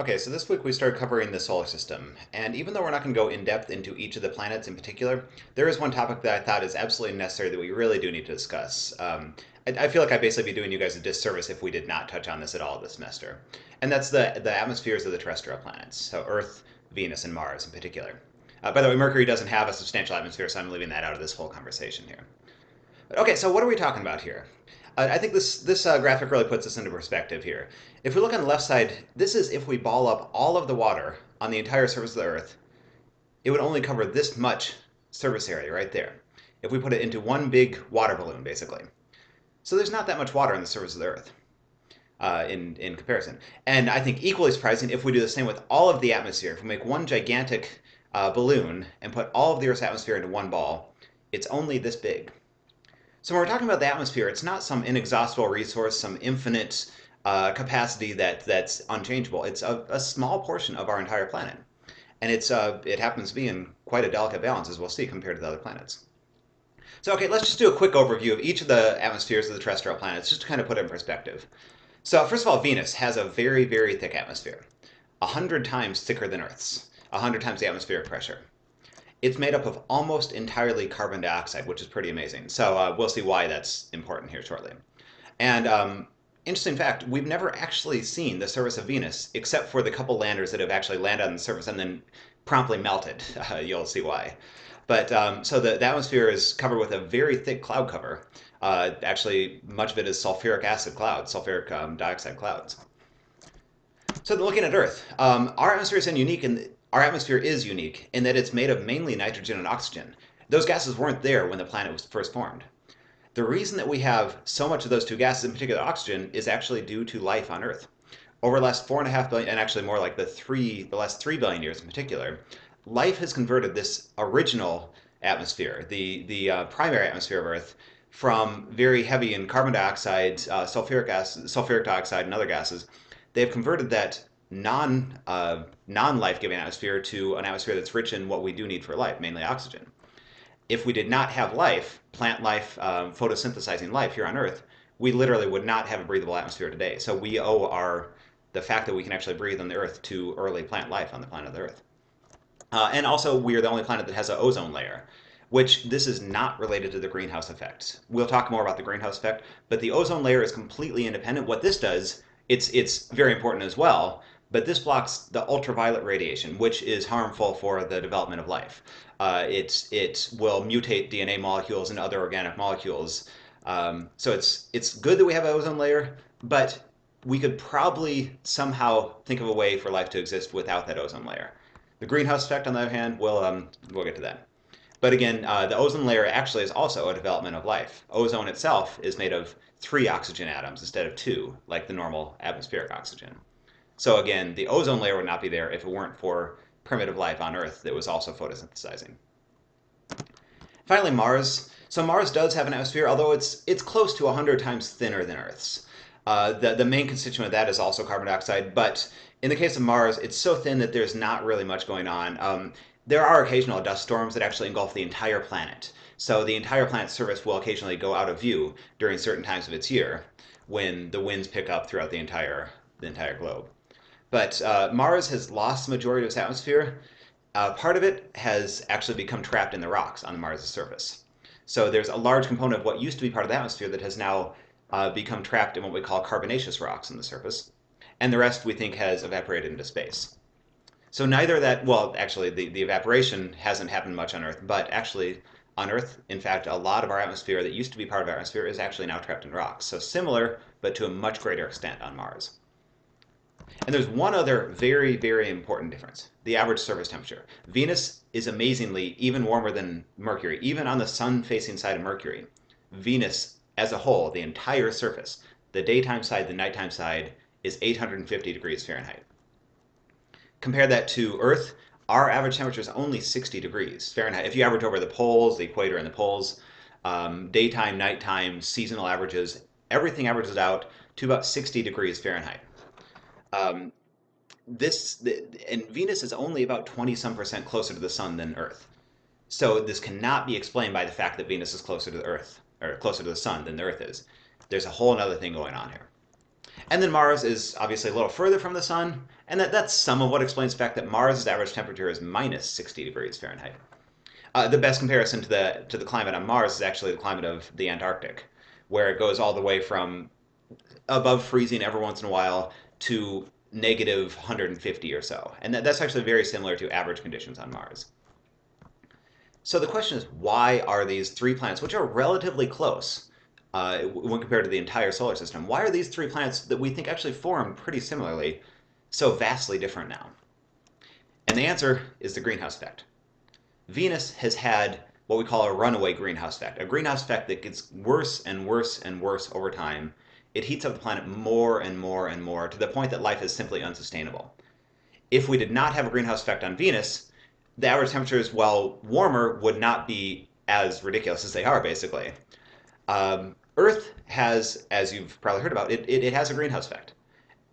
Okay, so this week we started covering the solar system, and even though we're not going to go in depth into each of the planets in particular, there is one topic that I thought is absolutely necessary that we really do need to discuss. I feel like I'd basically be doing you guys a disservice if we did not touch on this at all this semester, and that's the atmospheres of the terrestrial planets, so Earth, Venus, and Mars in particular. By the way, Mercury doesn't have a substantial atmosphere, so I'm leaving that out of this whole conversation here. Okay, so what are we talking about here? I think this graphic really puts this into perspective here. If we look on the left side, this is if we ball up all of the water on the entire surface of the Earth, it would only cover this much surface area right there. If we put it into one big water balloon, basically. So there's not that much water on the surface of the Earth in comparison. And I think equally surprising if we do the same with all of the atmosphere. If we make one gigantic balloon and put all of the Earth's atmosphere into one ball, it's only this big. So when we're talking about the atmosphere, it's not some inexhaustible resource, some infinite capacity that's unchangeable. It's a small portion of our entire planet, and it happens to be in quite a delicate balance, as we'll see, compared to the other planets. So okay, let's just do a quick overview of each of the atmospheres of the terrestrial planets, just to kind of put it in perspective. So first of all, Venus has a very, very thick atmosphere, 100 times thicker than Earth's, 100 times the atmospheric pressure. It's made up of almost entirely carbon dioxide, which is pretty amazing. So we'll see why that's important here shortly. And interesting fact, we've never actually seen the surface of Venus except for the couple landers that have actually landed on the surface and then promptly melted. You'll see why. But so the atmosphere is covered with a very thick cloud cover. Actually, much of it is sulfuric acid clouds, sulfuric dioxide clouds. So looking at Earth, our atmosphere is unique in that it's made of mainly nitrogen and oxygen. Those gases weren't there when the planet was first formed. The reason that we have so much of those two gases, in particular oxygen, is actually due to life on Earth. Over the last 4.5 billion, and actually more like the last 3 billion years in particular, life has converted this original atmosphere, the primary atmosphere of Earth, from very heavy in carbon dioxide, sulfuric dioxide, and other gases. They've converted that non life giving atmosphere to an atmosphere that's rich in what we do need for life, mainly oxygen. If we did not have life, plant life, photosynthesizing life here on Earth, we literally would not have a breathable atmosphere today. So we owe the fact that we can actually breathe on the Earth to early plant life on the planet of the Earth. And also, we are the only planet that has an ozone layer, which this is not related to the greenhouse effect. We'll talk more about the greenhouse effect, but the ozone layer is completely independent. What this does, it's very important as well, but this blocks the ultraviolet radiation, which is harmful for the development of life. It will mutate DNA molecules and other organic molecules. So it's good that we have an ozone layer, but we could probably somehow think of a way for life to exist without that ozone layer. The greenhouse effect, on the other hand, we'll get to that. But again, the ozone layer actually is also a development of life. Ozone itself is made of 3 oxygen atoms instead of 2, like the normal atmospheric oxygen. So again, the ozone layer would not be there if it weren't for primitive life on Earth that was also photosynthesizing. Finally, Mars. So Mars does have an atmosphere, although it's close to 100 times thinner than Earth's. The main constituent of that is also carbon dioxide, but in the case of Mars, it's so thin that there's not really much going on. There are occasional dust storms that actually engulf the entire planet. So the entire planet's surface will occasionally go out of view during certain times of its year when the winds pick up throughout the entire globe. But Mars has lost the majority of its atmosphere. Part of it has actually become trapped in the rocks on Mars' surface. So there's a large component of what used to be part of the atmosphere that has now become trapped in what we call carbonaceous rocks on the surface. And the rest we think has evaporated into space. So neither that, well, actually, the evaporation hasn't happened much on Earth, but actually, on Earth, in fact, a lot of our atmosphere that used to be part of our atmosphere is actually now trapped in rocks. So similar, but to a much greater extent on Mars. And there's one other very, very important difference, the average surface temperature. Venus is amazingly even warmer than Mercury, even on the sun-facing side of Mercury. Venus, as a whole, the entire surface, the daytime side, the nighttime side, is 850 degrees Fahrenheit. Compare that to Earth, our average temperature is only 60 degrees Fahrenheit. If you average over the poles, the equator and the poles, daytime, nighttime, seasonal averages, everything averages out to about 60 degrees Fahrenheit. Um, and Venus is only about 20 some percent closer to the sun than Earth. So this cannot be explained by the fact that Venus is closer to the Earth or closer to the sun than the Earth is. There's a whole other thing going on here. And then Mars is obviously a little further from the sun, and that's some of what explains the fact that Mars' average temperature is minus 60 degrees Fahrenheit. The best comparison to the climate on Mars is actually the climate of the Antarctic, where it goes all the way from above freezing every once in a while to negative 150 or so. And that's actually very similar to average conditions on Mars. So the question is, why are these three planets, which are relatively close when compared to the entire solar system, why are these three planets that we think actually formed pretty similarly so vastly different now? And the answer is the greenhouse effect. Venus has had what we call a runaway greenhouse effect, a greenhouse effect that gets worse and worse and worse over time. It heats up the planet more and more and more to the point that life is simply unsustainable. If we did not have a greenhouse effect on Venus, the average temperatures, while warmer, would not be as ridiculous as they are, basically. Earth has, as you've probably heard about, it has a greenhouse effect.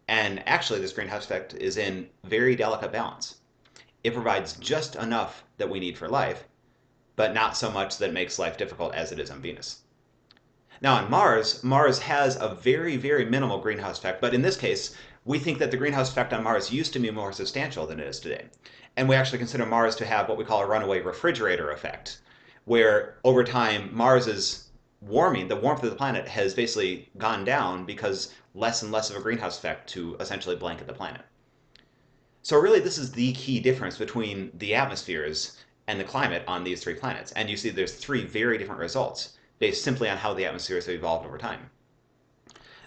And actually, this greenhouse effect is in very delicate balance. It provides just enough that we need for life, but not so much that it makes life difficult as it is on Venus. Now on Mars, Mars has a very, very minimal greenhouse effect, but in this case, we think that the greenhouse effect on Mars used to be more substantial than it is today. And we actually consider Mars to have what we call a runaway refrigerator effect, where over time Mars is warming, the warmth of the planet has basically gone down because less and less of a greenhouse effect to essentially blanket the planet. So really this is the key difference between the atmospheres and the climate on these three planets. And you see there's three very different results based simply on how the atmospheres have evolved over time.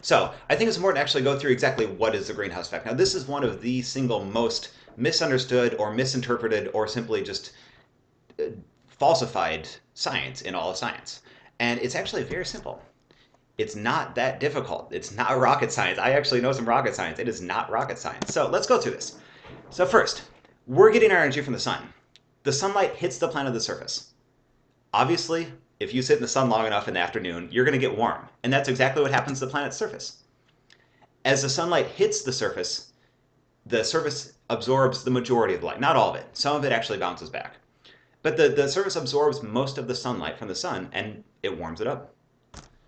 So I think it's important to actually go through exactly what is the greenhouse effect. Now this is one of the single most misunderstood or misinterpreted or simply just falsified science in all of science. And it's actually very simple. It's not that difficult. It's not rocket science. I actually know some rocket science. It is not rocket science. So let's go through this. So first, we're getting our energy from the sun. The sunlight hits the planet at the surface. Obviously, if you sit in the sun long enough in the afternoon, you're going to get warm. And that's exactly what happens to the planet's surface. As the sunlight hits the surface absorbs the majority of the light. Not all of it. Some of it actually bounces back. But the surface absorbs most of the sunlight from the sun, and it warms it up.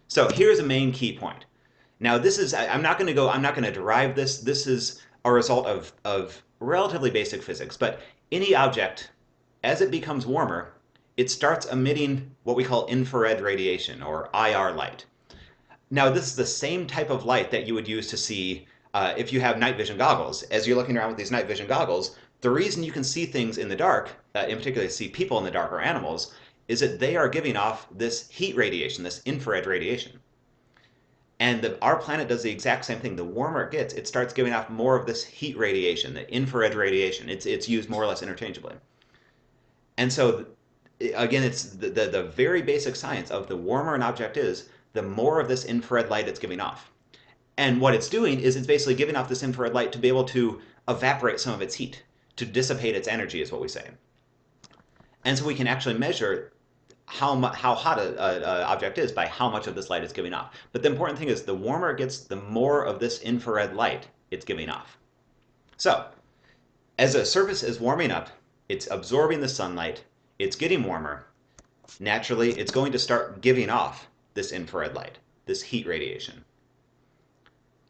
So here's a main key point. Now this is, I'm not going to derive this. This is a result of relatively basic physics. But any object, as it becomes warmer, it starts emitting what we call infrared radiation, or IR light. Now this is the same type of light that you would use to see if you have night vision goggles. As you're looking around with these night vision goggles, the reason you can see things in the dark, in particular see people in the dark or animals, is that they are giving off this heat radiation, this infrared radiation. And our planet does the exact same thing. The warmer it gets, it starts giving off more of this heat radiation, the infrared radiation. It's used more or less interchangeably. And so, again, it's the very basic science of the warmer an object is, the more of this infrared light it's giving off. And what it's doing is it's basically giving off this infrared light to be able to evaporate some of its heat, to dissipate its energy, is what we say. And so we can actually measure how hot an object is by how much of this light it's giving off. But the important thing is the warmer it gets, the more of this infrared light it's giving off. So as a surface is warming up, it's absorbing the sunlight, it's getting warmer. Naturally, it's going to start giving off this infrared light, this heat radiation.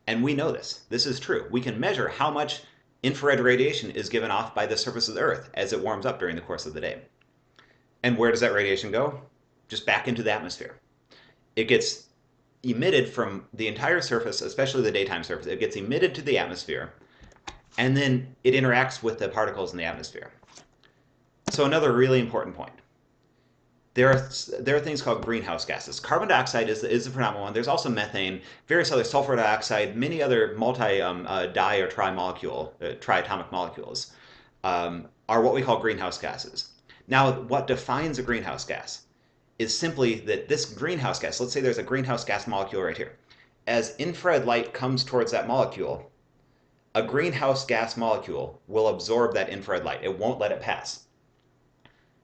And we know this. This is true. We can measure how much infrared radiation is given off by the surface of the Earth as it warms up during the course of the day. And where does that radiation go? Just back into the atmosphere. It gets emitted from the entire surface, especially the daytime surface. It gets emitted to the atmosphere, and then it interacts with the particles in the atmosphere. So another really important point. There are things called greenhouse gases. Carbon dioxide is the predominant one. There's also methane, various other sulfur dioxide, many other multi-di or triatomic molecules are what we call greenhouse gases. Now, what defines a greenhouse gas is simply that this greenhouse gas, let's say there's a greenhouse gas molecule right here. As infrared light comes towards that molecule, a greenhouse gas molecule will absorb that infrared light. It won't let it pass.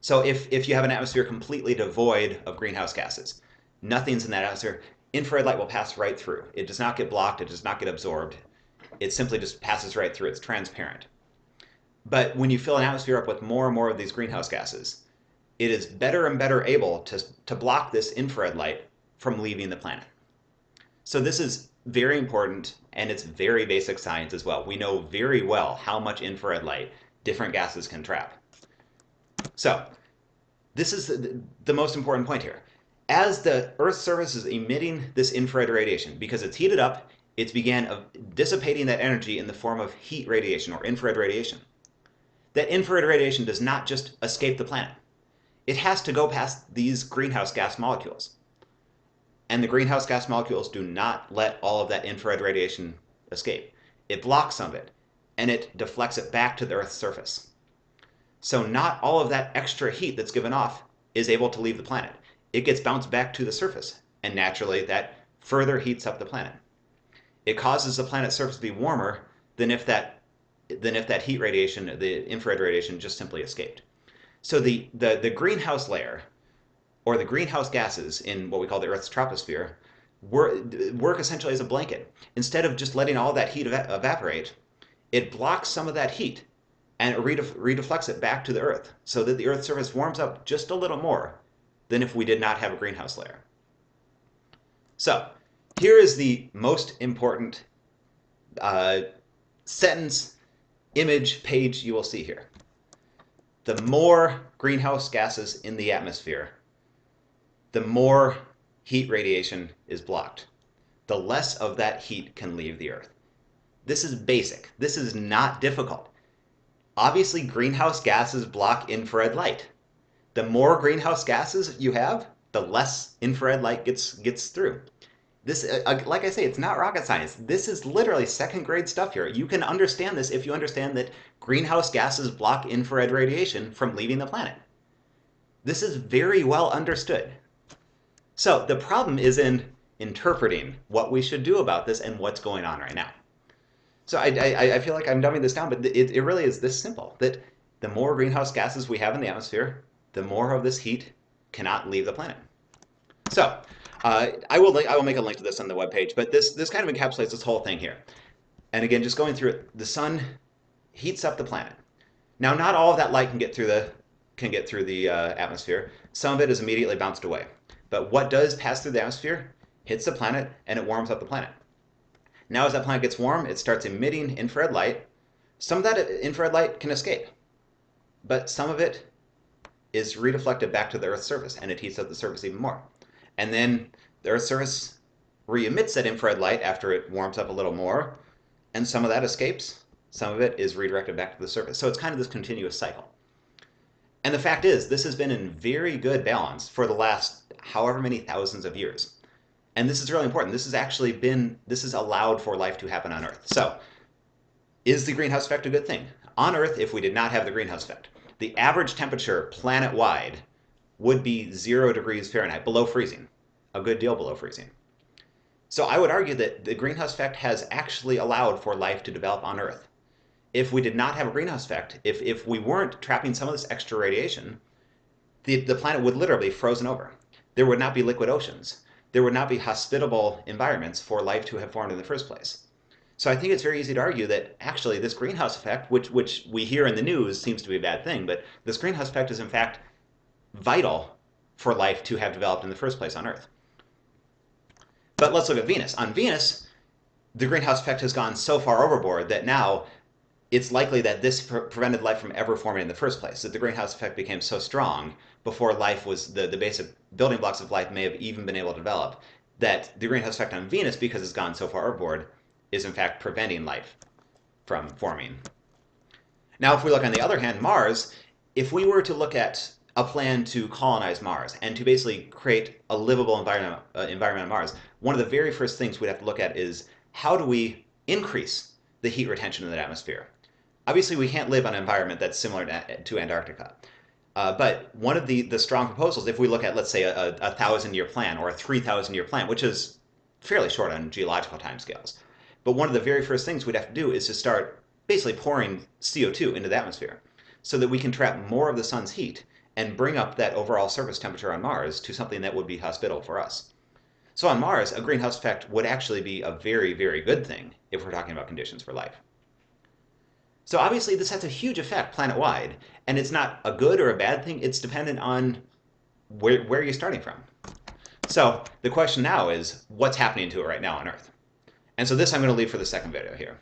So if you have an atmosphere completely devoid of greenhouse gases, nothing's in that atmosphere, infrared light will pass right through. It does not get blocked. It does not get absorbed. It simply just passes right through. It's transparent. But when you fill an atmosphere up with more and more of these greenhouse gases, it is better and better able to block this infrared light from leaving the planet. So this is very important, and it's very basic science as well. We know very well how much infrared light different gases can trap. So this is the most important point here. As the Earth's surface is emitting this infrared radiation, because it's heated up, it's began dissipating that energy in the form of heat radiation or infrared radiation. That infrared radiation does not just escape the planet. It has to go past these greenhouse gas molecules. And the greenhouse gas molecules do not let all of that infrared radiation escape. It blocks some of it, and it deflects it back to the Earth's surface. So not all of that extra heat that's given off is able to leave the planet. It gets bounced back to the surface, and naturally that further heats up the planet. It causes the planet's surface to be warmer than if that heat radiation, the infrared radiation, just simply escaped. So the greenhouse layer, or the greenhouse gases in what we call the Earth's troposphere, work essentially as a blanket. Instead of just letting all that heat evaporate, it blocks some of that heat and redeflects it back to the Earth so that the Earth's surface warms up just a little more than if we did not have a greenhouse layer. So here is the most important sentence, image, page you will see here. The more greenhouse gases in the atmosphere, the more heat radiation is blocked. The less of that heat can leave the Earth. This is basic. This is not difficult. Obviously, greenhouse gases block infrared light. The more greenhouse gases you have, the less infrared light gets through. This, like I say, it's not rocket science. This is literally second grade stuff here. You can understand this if you understand that greenhouse gases block infrared radiation from leaving the planet. This is very well understood. So the problem is in interpreting what we should do about this and what's going on right now. So I feel like I'm dumbing this down, but it really is this simple, that the more greenhouse gases we have in the atmosphere, the more of this heat cannot leave the planet. So I will make a link to this on the webpage, but this kind of encapsulates this whole thing here. And again, just going through it, the sun heats up the planet. Now, not all of that light can get through the atmosphere. Some of it is immediately bounced away. But what does pass through the atmosphere hits the planet, and it warms up the planet. Now, as that planet gets warm, it starts emitting infrared light. Some of that infrared light can escape, but some of it is redeflected back to the Earth's surface, and it heats up the surface even more. And then the Earth's surface re-emits that infrared light after it warms up a little more, and some of that escapes. Some of it is redirected back to the surface. So it's kind of this continuous cycle. And the fact is, this has been in very good balance for the last however many thousands of years. And this is really important. This has allowed for life to happen on Earth. So is the greenhouse effect a good thing? On Earth, if we did not have the greenhouse effect, the average temperature planet-wide would be 0 degrees Fahrenheit, below freezing, a good deal below freezing. So I would argue that the greenhouse effect has actually allowed for life to develop on Earth. If we did not have a greenhouse effect, if we weren't trapping some of this extra radiation, the planet would literally be frozen over. There would not be liquid oceans. There would not be hospitable environments for life to have formed in the first place. So I think it's very easy to argue that actually this greenhouse effect, which we hear in the news seems to be a bad thing, but this greenhouse effect is in fact vital for life to have developed in the first place on Earth. But let's look at Venus. On Venus, the greenhouse effect has gone so far overboard that now it's likely that this prevented life from ever forming in the first place, that the greenhouse effect became so strong before life was, the basic building blocks of life may have even been able to develop, that the greenhouse effect on Venus, because it's gone so far overboard, is in fact preventing life from forming. Now, if we look on the other hand, Mars, if we were to look at a plan to colonize Mars and to basically create a livable environment on Mars, one of the very first things we'd have to look at is how do we increase the heat retention in the atmosphere? Obviously, we can't live on an environment that's similar to Antarctica. But one of the strong proposals, if we look at, let's say, a 1,000-year plan or a 3,000-year plan, which is fairly short on geological timescales, but one of the very first things we'd have to do is to start basically pouring CO2 into the atmosphere so that we can trap more of the sun's heat and bring up that overall surface temperature on Mars to something that would be hospitable for us. So on Mars, a greenhouse effect would actually be a very, very good thing if we're talking about conditions for life. So obviously this has a huge effect planet-wide, and it's not a good or a bad thing. It's dependent on where you're starting from. So the question now is, what's happening to it right now on Earth? And so this I'm going to leave for the second video here.